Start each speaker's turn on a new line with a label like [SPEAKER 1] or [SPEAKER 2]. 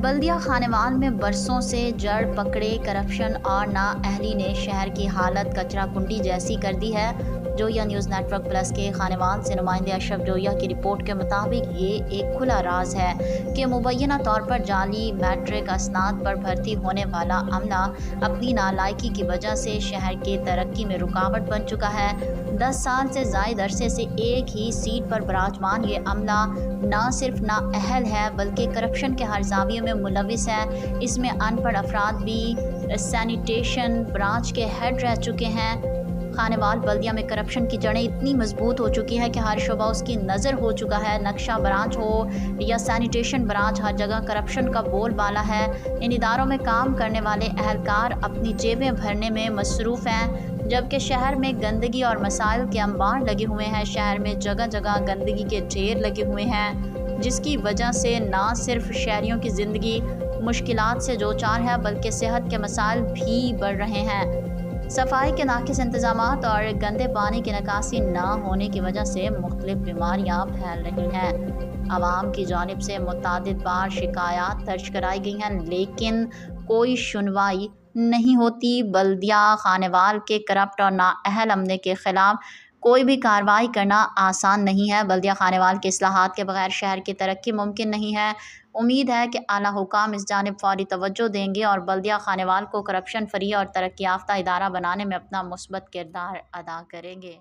[SPEAKER 1] बल्दिया खानेवाल में बरसों से जड़ पकड़े करप्शन और नाअहली ने शहर की हालत कचरा कुंडी जैसी कर दी है। जोया न्यूज़ नेटवर्क प्लस के खानेवाल से नुमाइंदे अशरफ जोया की रिपोर्ट के मुताबिक ये एक खुला राज है कि मुबैना तौर पर जाली मैट्रिक असनाद पर भर्ती होने वाला अमला अपनी नालायकी की वजह से शहर के तरक्की में रुकावट बन चुका है। 10 साल से ज़ायद अरसे से एक ही सीट पर विराजमान ये अमला न सिर्फ नाअहल है बल्कि करप्शन के हर जाविये में मुलविस है। इसमें अनपढ़ अफराद भी सैनिटेशन ब्रांच के हेड रह चुके हैं। खानेवाल बल्दिया में करप्शन की जड़ें इतनी मजबूत हो चुकी है कि हर शोबा उसकी नज़र हो चुका है। नक्शा ब्रांच हो या सैनिटेशन ब्रांच, हर जगह करप्शन का बोलबाला है। इन इदारों में काम करने वाले अहलकार अपनी जेबें भरने में मसरूफ़ हैं, जबकि शहर में गंदगी और मसाइल के अंबार लगे हुए हैं। शहर में जगह जगह गंदगी के ढेर लगे हुए हैं, जिसकी वजह से ना सिर्फ शहरियों की ज़िंदगी मुश्किलात से दो चार है बल्कि सेहत के मसाइल भी बढ़ रहे हैं। सफाई के नाकिस इंतजामात और गंदे पानी की निकासी न होने की वजह से मुख्तलिफ बीमारियाँ फैल रही हैं। आवाम की जानिब से मुतअद्दिद बार शिकायत दर्ज कराई गई हैं, लेकिन कोई सुनवाई नहीं होती। बल्दिया खानेवाल के करप्ट और नाअहल अमले के खिलाफ कोई भी कार्रवाई करना आसान नहीं है। बल्दिया खानेवाल के इस्लाहात के बगैर शहर की तरक्की मुमकिन नहीं है। उम्मीद है कि आला हुकाम इस जानिब फौरी तवज्जो देंगे और बल्दिया खानेवाल को करप्शन फ्री और तरक्की याफ्ता इदारा बनाने में अपना मुस्बत किरदार अदा करेंगे।